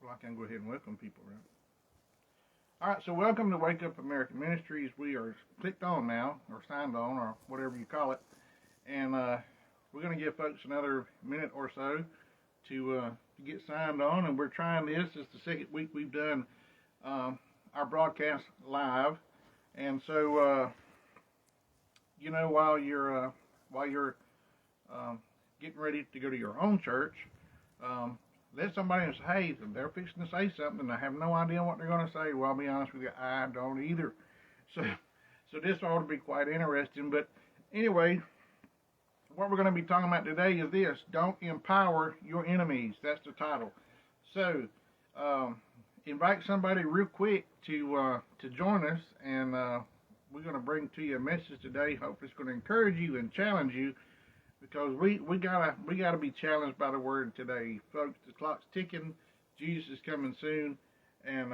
Well, I can go ahead and welcome people, right? All right, so welcome to Wake Up American Ministries. We are clicked on now, or signed on, or whatever you call it, and we're going to give folks another minute or so to get signed on, and we're trying this. It's the second week we've done our broadcast live, and so while you're getting ready to go to your own church. Let somebody say, hey, they're fixing to say something, and I have no idea what they're going to say. Well, I'll be honest with you, I don't either. So this ought to be quite interesting. But anyway, what we're going to be talking about today is this: don't empower your enemies. That's the title. So invite somebody real quick to join us, and we're going to bring to you a message today. Hopefully, it's going to encourage you and challenge you. Because we gotta be challenged by the word today, folks. The clock's ticking. Jesus is coming soon, and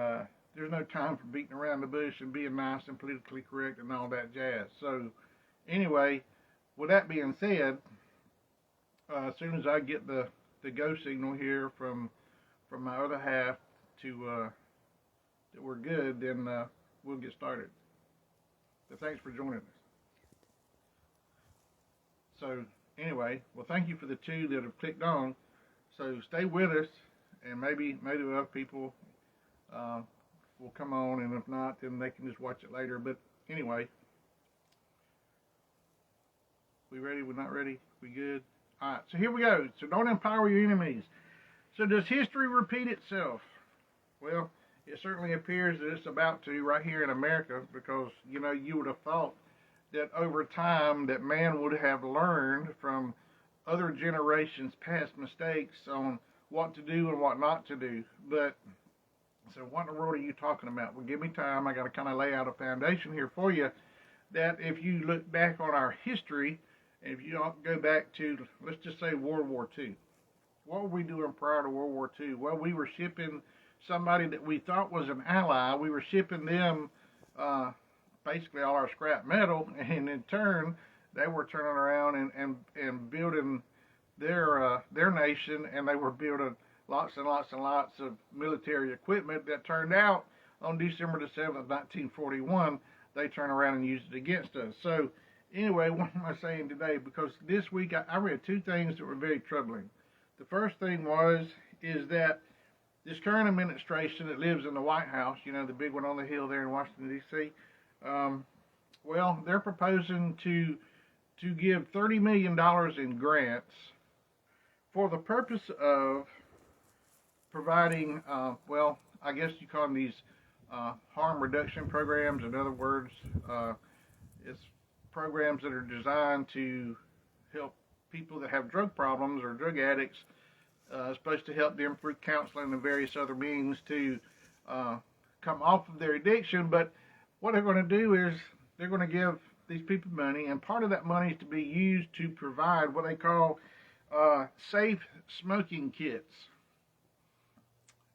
there's no time for beating around the bush and being nice and politically correct and all that jazz. So, anyway, with that being said, as soon as I get the go signal here from my other half to that we're good, then we'll get started. So thanks for joining us. So. Anyway, well, thank you for the two that have clicked on. So stay with us, and maybe other people will come on, and if not, then they can just watch it later. But anyway, we ready? We're not ready? We good? All right, so here we go. So don't empower your enemies. So does history repeat itself? Well, it certainly appears that it's about to right here in America, because, you would have thought that over time that man would have learned from other generations' past mistakes on what to do and what not to do. But, so what in the world are you talking about? Well, give me time. I got to kind of lay out a foundation here for you, that if you look back on our history, and if you go back to, let's just say, World War II. What were we doing prior to World War II? Well, we were shipping somebody that we thought was an ally. We were shipping them basically all our scrap metal, and in turn they were turning around and building their nation, and they were building lots and lots and lots of military equipment that turned out on December the 7th, 1941, they turned around and used it against us. So anyway, what am I saying today? Because this week I read two things that were very troubling. The first thing is that this current administration that lives in the White House, the big one on the hill there in Washington, D.C., well, they're proposing to give $30 million in grants for the purpose of providing, I guess you call them these harm reduction programs. In other words, it's programs that are designed to help people that have drug problems or drug addicts. Supposed to help them through counseling and various other means to come off of their addiction. But what they're going to do is they're going to give these people money, and part of that money is to be used to provide what they call safe smoking kits.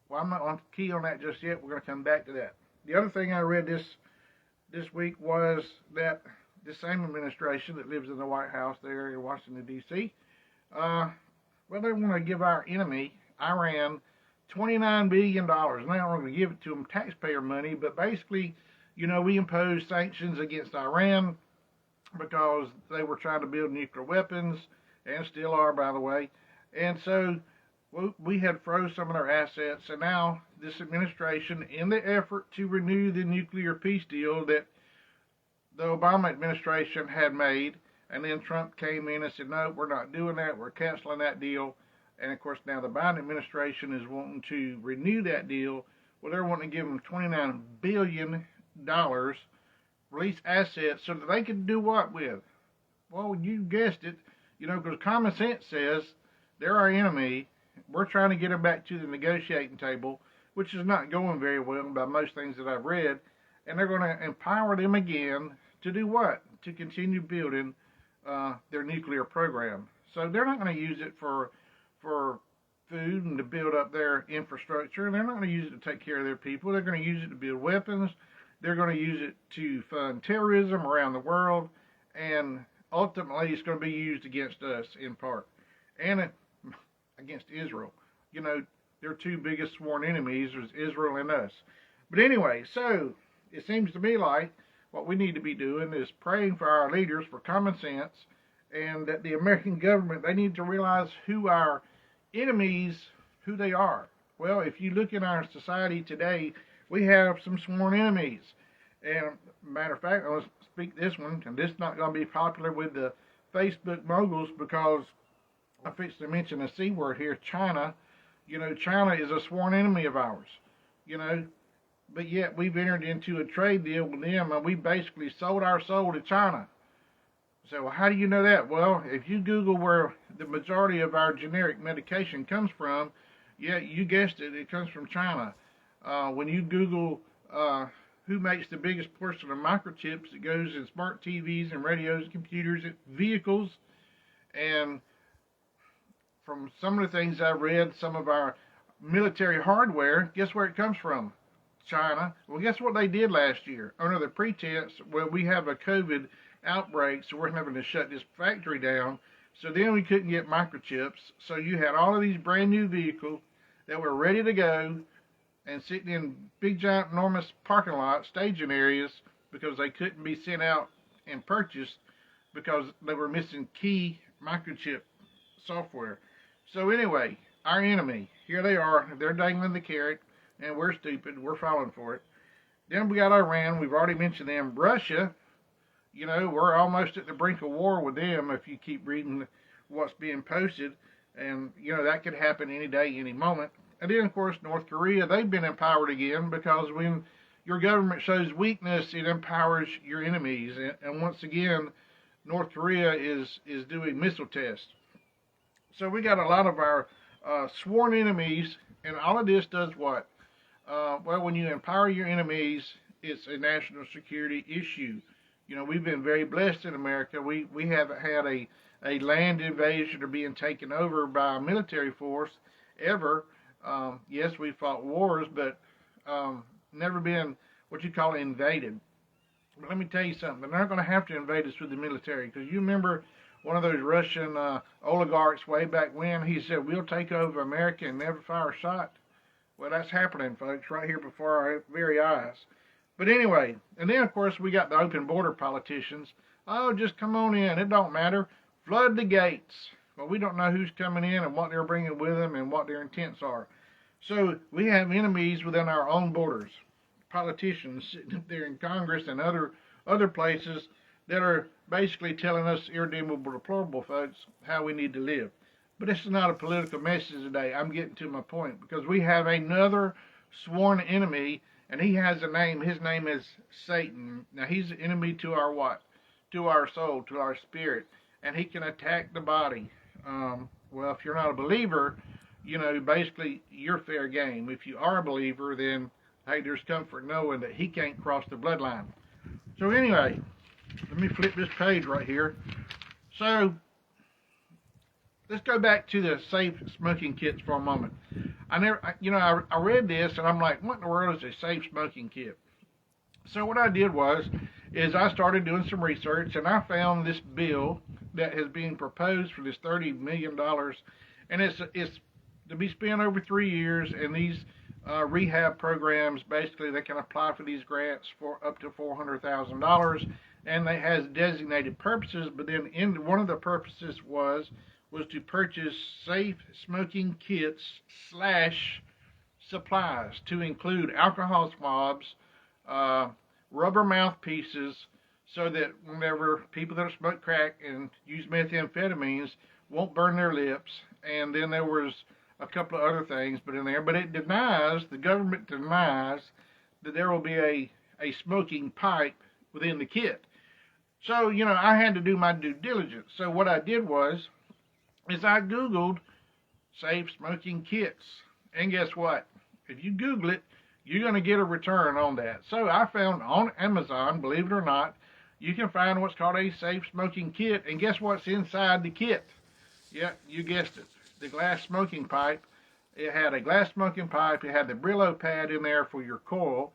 Well, I'm not on key on that just yet. We're going to come back to that. The other thing I read this week was that the same administration that lives in the White House there in Washington, D.C., well, they want to give our enemy, Iran, $29 billion. And they don't want to give it to them taxpayer money, but basically, we imposed sanctions against Iran because they were trying to build nuclear weapons, and still are, by the way. And so we had froze some of their assets, and now this administration, in the effort to renew the nuclear peace deal that the Obama administration had made, and then Trump came in and said, no, we're not doing that, we're canceling that deal. And of course now the Biden administration is wanting to renew that deal. Well, they're wanting to give them $29 billion, release assets, so that they can do what with? Well, you guessed it, because common sense says they're our enemy. We're trying to get them back to the negotiating table, which is not going very well by most things that I've read. And they're going to empower them again to do what? To continue building their nuclear program. So they're not going to use it for food and to build up their infrastructure. And they're not going to use it to take care of their people. They're going to use it to build weapons. They're going to use it to fund terrorism around the world, and ultimately it's going to be used against us in part, and against Israel. their two biggest sworn enemies was Israel and us. But anyway, so it seems to me like what we need to be doing is praying for our leaders for common sense, and that the American government, they need to realize who our enemies, who they are. Well, if you look in our society today, we have some sworn enemies. And matter of fact, I'll speak this one, and this is not going to be popular with the Facebook moguls, because I'm fixing to mention a C word here, China. You know, China is a sworn enemy of ours, you know, but yet we've entered into a trade deal with them, and we basically sold our soul to China. So how do you know that? Well, if you Google where the majority of our generic medication comes from, yeah, you guessed it, it comes from China. When you Google who makes the biggest portion of microchips, it goes in smart TVs and radios, computers, vehicles, and from some of the things I've read, some of our military hardware, guess where it comes from? China. Well, guess what they did last year? Under the pretense, well, we have a COVID outbreak, so we're having to shut this factory down. So then we couldn't get microchips. So you had all of these brand new vehicles that were ready to go and sitting in big, giant, enormous parking lots, staging areas, because they couldn't be sent out and purchased because they were missing key microchip software. So anyway, our enemy, here they are, they're dangling the carrot, and we're stupid, we're falling for it. Then we got Iran, we've already mentioned them. Russia, you know, we're almost at the brink of war with them if you keep reading what's being posted, and, you know, that could happen any day, any moment. And then, of course, North Korea, they've been empowered again, because when your government shows weakness, it empowers your enemies. And once again, North Korea is doing missile tests. So we got a lot of our sworn enemies, and all of this does what? Well, when you empower your enemies, it's a national security issue. You know, we've been very blessed in America. We haven't had a land invasion or being taken over by a military force ever. Yes, we fought wars, but never been what you call invaded. But let me tell you something. They're not going to have to invade us with the military, because you remember one of those Russian oligarchs way back when, he said, we'll take over America and never fire a shot. Well, that's happening, folks, right here before our very eyes. But anyway, and then, of course, we got the open border politicians. Oh, just come on in. It don't matter. Flood the gates. Well, we don't know who's coming in and what they're bringing with them and what their intents are. So we have enemies within our own borders. Politicians sitting up there in Congress and other places that are basically telling us irredeemable, deplorable folks how we need to live. But this is not a political message today. I'm getting to my point, because we have another sworn enemy, and he has a name. His name is Satan. Now, he's an enemy to our what? To our soul, to our spirit. And he can attack the body. Well, if you're not a believer, you know, basically you're fair game. If you are a believer, then, hey, there's comfort knowing that he can't cross the bloodline. So anyway, let me flip this page right here. So let's go back to the safe smoking kits for a moment. I read this and I'm like, what in the world is a safe smoking kit? So what I did is I started doing some research, and I found this bill that has been proposed for this $30 million, and it's to be spent over 3 years, and these rehab programs, basically they can apply for these grants for up to $400,000, and they has designated purposes, but then one of the purposes was to purchase safe smoking kits / supplies to include alcohol swabs, rubber mouthpieces, so that whenever people that smoke crack and use methamphetamines won't burn their lips. And then there was a couple of other things but in there, but the government denies that there will be a smoking pipe within the kit. So, you know, I had to do my due diligence. So what I did is I Googled safe smoking kits. And guess what? If you Google it, you're going to get a return on that. So I found on Amazon, believe it or not, you can find what's called a safe smoking kit. And guess what's inside the kit? Yeah, you guessed it. The glass smoking pipe. It had a glass smoking pipe. It had the Brillo pad in there for your coil.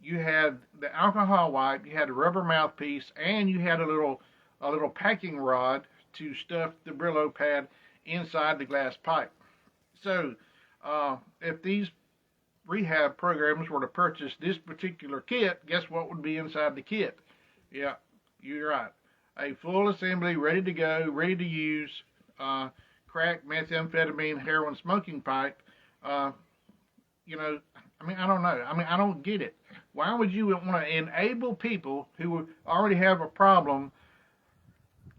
You had the alcohol wipe. You had a rubber mouthpiece, and you had a little packing rod to stuff the Brillo pad inside the glass pipe. So if these rehab programs were to purchase this particular kit, guess what would be inside the kit? Yeah, you're right. A full assembly, ready to go, ready to use, crack, methamphetamine, heroin, smoking pipe. You know, I mean, I don't know. I mean, I don't get it. Why would you want to enable people who already have a problem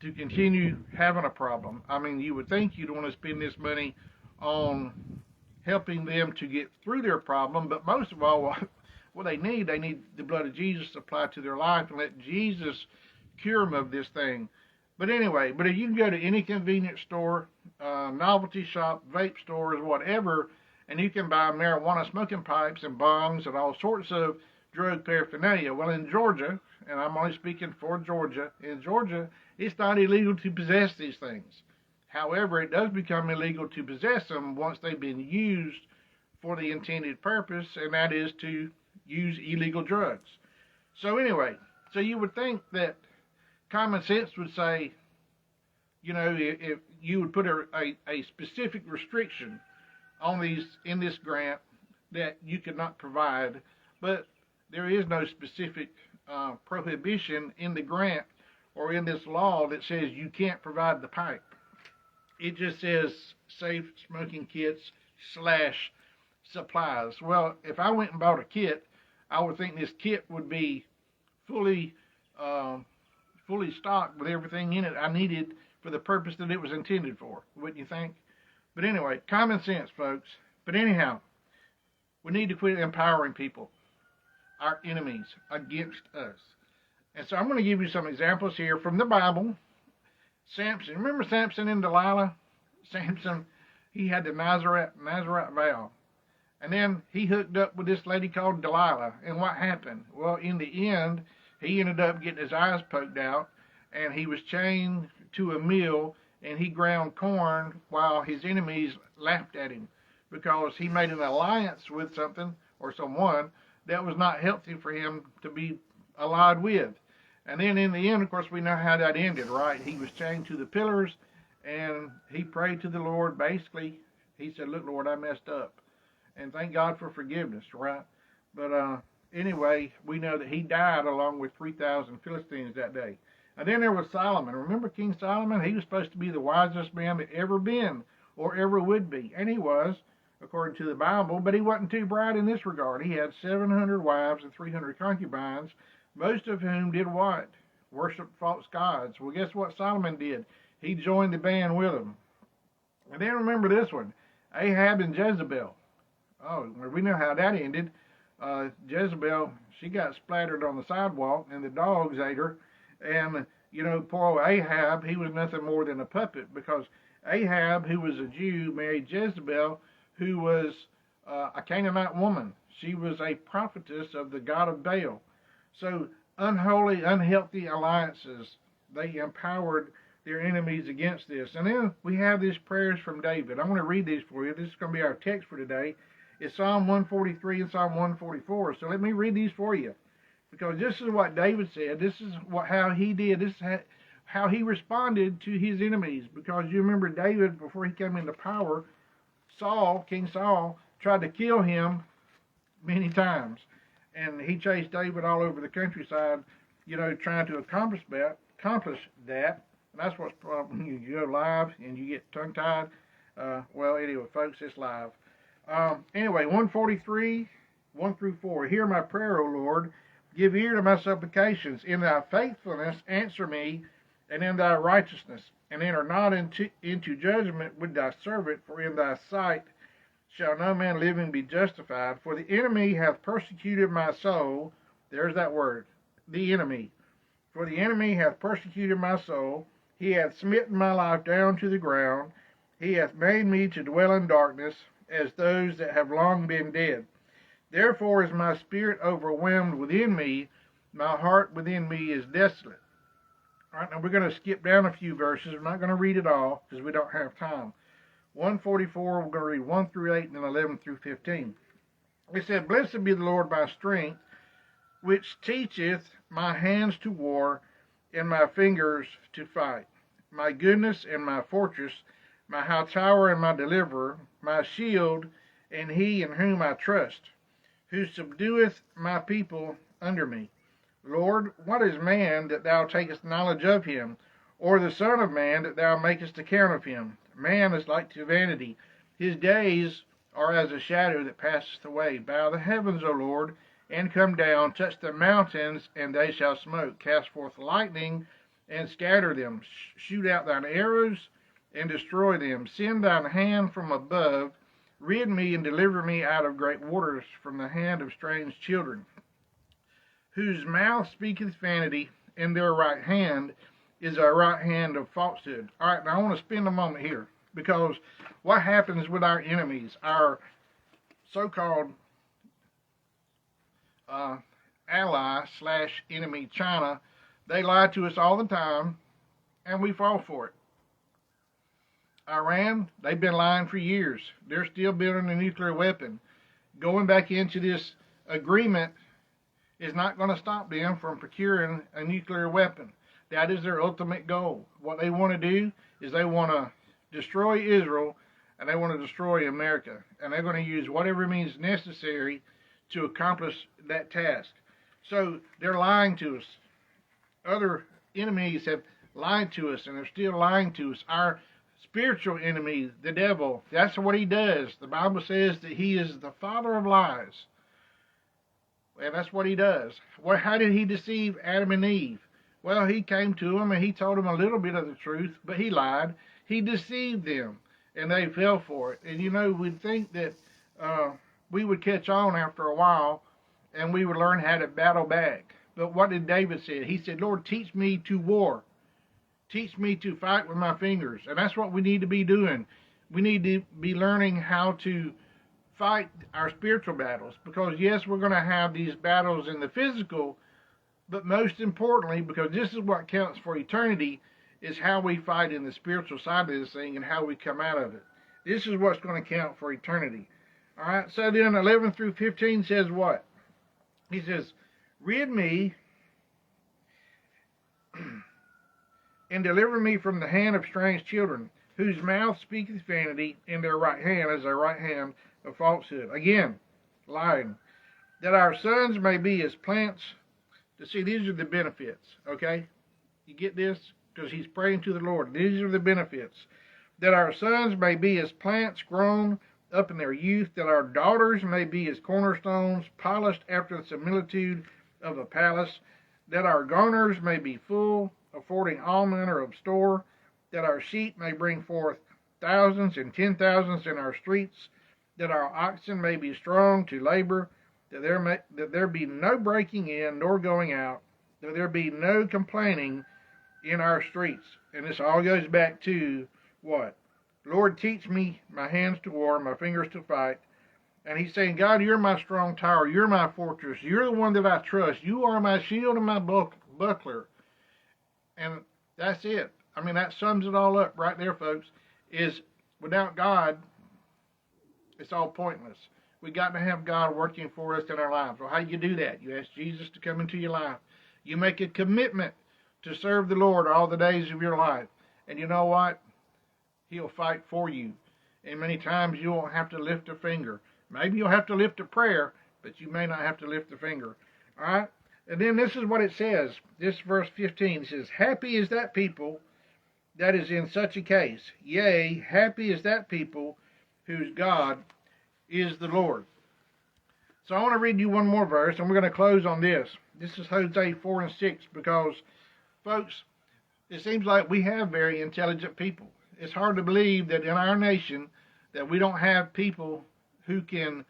to continue having a problem? I mean, you would think you'd want to spend this money on helping them to get through their problem, but most of all, what they need the blood of Jesus applied to their life and let Jesus cure them of this thing. But anyway, if you can go to any convenience store, novelty shop, vape stores, whatever, and you can buy marijuana smoking pipes and bongs and all sorts of drug paraphernalia. Well, in Georgia, and I'm only speaking for Georgia, in Georgia, it's not illegal to possess these things. However, it does become illegal to possess them once they've been used for the intended purpose, and that is to use illegal drugs. So anyway, so you would think that common sense would say, you know, if you would put a specific restriction on these in this grant that you could not provide, but there is no specific prohibition in the grant or in this law that says you can't provide the pipe. It just says safe smoking kits / supplies. Well, if I went and bought a kit, I would think this kit would be fully stocked with everything in it I needed for the purpose that it was intended for, wouldn't you think? But anyway, common sense, folks. But anyhow, we need to quit empowering people, our enemies, against us. And so I'm going to give you some examples here from the Bible. Samson, remember Samson and Delilah? Samson, he had the Nazarite vow. And then he hooked up with this lady called Delilah. And what happened? Well, in the end, he ended up getting his eyes poked out, and he was chained to a mill, and he ground corn while his enemies laughed at him because he made an alliance with something or someone that was not healthy for him to be allied with. And then in the end, of course, we know how that ended, right? He was chained to the pillars, and he prayed to the Lord. Basically, he said, look, Lord, I messed up. And thank God for forgiveness, right? But anyway, we know that he died along with 3,000 Philistines that day. And then there was Solomon. Remember King Solomon? He was supposed to be the wisest man that ever been or ever would be. And he was, according to the Bible, but he wasn't too bright in this regard. He had 700 wives and 300 concubines, most of whom did what? Worship false gods. Well, guess what Solomon did? He joined the band with them. And then remember this one, Ahab and Jezebel. Oh, we know how that ended. Jezebel, she got splattered on the sidewalk, and the dogs ate her. And, you know, poor old Ahab, he was nothing more than a puppet, because Ahab, who was a Jew, married Jezebel, who was a Canaanite woman. She was a prophetess of the god of Baal. So unholy, unhealthy alliances, they empowered their enemies against this. And then we have these prayers from David. I'm going to read these for you. This is going to be our text for today. It's Psalm 143 and Psalm 144. So let me read these for you, because this is what David said. This is how he did. This is how he responded to his enemies. Because you remember David, before he came into power, King Saul, tried to kill him many times. And he chased David all over the countryside, you know, trying to accomplish that. And that's what's the problem when you go live and you get tongue-tied. Well, anyway, folks, it's live. Anyway, 143, 1 through 4. Hear my prayer, O Lord. Give ear to my supplications. In thy faithfulness answer me, and in thy righteousness. And enter not into judgment with thy servant, for in thy sight shall no man living be justified. For the enemy hath persecuted my soul. There's that word, the enemy. For the enemy hath persecuted my soul. He hath smitten my life down to the ground. He hath made me to dwell in darkness, as those that have long been dead. Therefore is my spirit overwhelmed within me. My heart within me is desolate. All right, now we're going to skip down a few verses. We're not going to read it all because we don't have time. 144, we're going to read 1 through 8 and then 11 through 15. It said, Blessed be the Lord my strength, which teacheth my hands to war and my fingers to fight. My goodness and my fortress, my high tower and my deliverer, my shield and he in whom I trust, who subdueth my people under me. Lord, what is man that thou takest knowledge of him, or the Son of Man that thou makest account of him? Man is like to vanity. His days are as a shadow that passeth away. Bow the heavens, O Lord, and come down. Touch the mountains, and they shall smoke. Cast forth lightning, and scatter them. Shoot out thine arrows, and destroy them. Send thine hand from above. Rid me and deliver me out of great waters, from the hand of strange children, whose mouth speaketh vanity, and their right hand is a right hand of falsehood. All right, now I want to spend a moment here, because what happens with our enemies, our so-called ally / enemy, China, they lie to us all the time, and we fall for it. Iran, they've been lying for years. They're still building a nuclear weapon. Going back into this agreement is not going to stop them from procuring a nuclear weapon. That is their ultimate goal. What they want to do is they want to destroy Israel, and they want to destroy America. And they're going to use whatever means necessary to accomplish that task. So they're lying to us. Other enemies have lied to us, and they're still lying to us. Our spiritual enemy, the devil, that's what he does. The Bible says that he is the father of lies. And that's what he does. Well, how did he deceive Adam and Eve? Well, he came to them and he told them a little bit of the truth, but he lied. He deceived them, and they fell for it. And you know, we'd think that we would catch on after a while, and we would learn how to battle back. But what did David say? He said, Lord, teach me to war. Teach me to fight with my fingers. And that's what we need to be doing. We need to be learning how to fight our spiritual battles. Because, yes, we're going to have these battles in the physical, but most importantly, because this is what counts for eternity, is how we fight in the spiritual side of this thing and how we come out of it. This is what's going to count for eternity. All right, so then 11 through 15 says what? He says, rid me and deliver me from the hand of strange children, whose mouth speaketh vanity, and their right hand is a right hand of falsehood. Again, lying. That our sons may be as plants. To see, these are the benefits, okay? You get this? Because he's praying to the Lord. These are the benefits. That our sons may be as plants grown up in their youth, that our daughters may be as cornerstones, polished after the similitude of a palace, that our garners may be full, affording all manner of store, that our sheep may bring forth thousands and 10,000s in our streets, that our oxen may be strong to labor, that there be no breaking in nor going out, that there be no complaining in our streets. And this all goes back to what? Lord, teach me my hands to war, my fingers to fight. And he's saying, God, you're my strong tower. You're my fortress. You're the one that I trust. You are my shield and my buckler. And that's it. I mean, that sums it all up right there, folks, is without God, it's all pointless. We got to have God working for us in our lives. Well, how do you do that? You ask Jesus to come into your life. You make a commitment to serve the Lord all the days of your life. And you know what? He'll fight for you. And many times you won't have to lift a finger. Maybe you'll have to lift a prayer, but you may not have to lift a finger. All right? And then this is what it says. This verse 15 says, happy is that people that is in such a case. Yea, happy is that people whose God is the Lord. So I want to read you one more verse, and we're going to close on this. This is Hosea 4 and 6, because, folks, it seems like we have very intelligent people. It's hard to believe that in our nation that we don't have people who can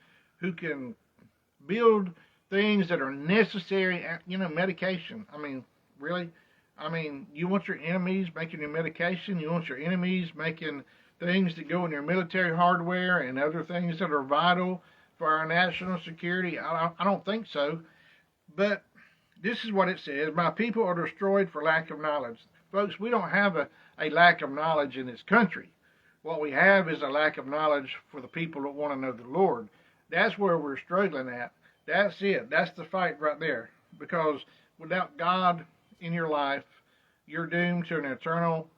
build things that are necessary, you know, medication. I mean, really? I mean, you want your enemies making your medication? You want your enemies making things that go in your military hardware and other things that are vital for our national security? I don't think so. But this is what it says. My people are destroyed for lack of knowledge. Folks, we don't have a lack of knowledge in this country. What we have is a lack of knowledge for the people that want to know the Lord. That's where we're struggling at. That's it. That's the fight right there. Because without God in your life, you're doomed to an eternal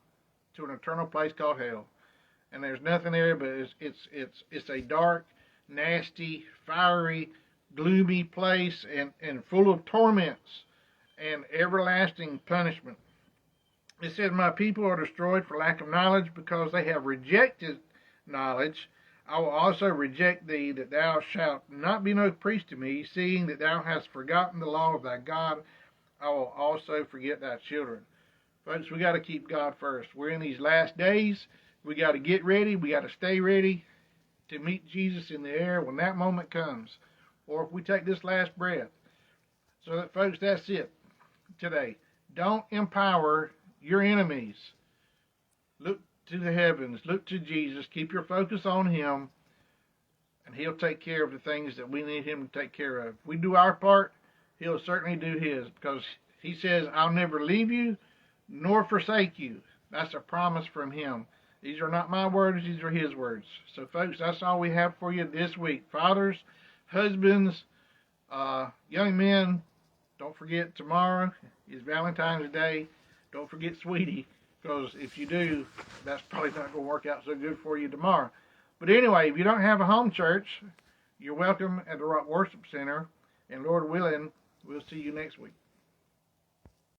place called hell. And there's nothing there, but it's a dark, nasty, fiery, gloomy place and full of torments and everlasting punishment. It says, my people are destroyed for lack of knowledge, because they have rejected knowledge. I will also reject thee, that thou shalt not be no priest to me, seeing that thou hast forgotten the law of thy God. I will also forget thy children. Folks, we got to keep God first. We're in these last days. We got to get ready. We got to stay ready to meet Jesus in the air when that moment comes, or if we take this last breath. So that, folks, that's it today. Don't empower your enemies. Look to the heavens. Look to Jesus. Keep your focus on him, and he'll take care of the things that we need him to take care of. If we do our part, he'll certainly do his, because he says, I'll never leave you nor forsake you. That's a promise from him. These are not my words, these are his words. So, folks, that's all we have for you this week. Fathers, husbands, young men, don't forget tomorrow is Valentine's Day. Don't forget Sweetie, because if you do, that's probably not going to work out so good for you tomorrow. But anyway, if you don't have a home church, you're welcome at the Rock Worship Center. And Lord willing, we'll see you next week.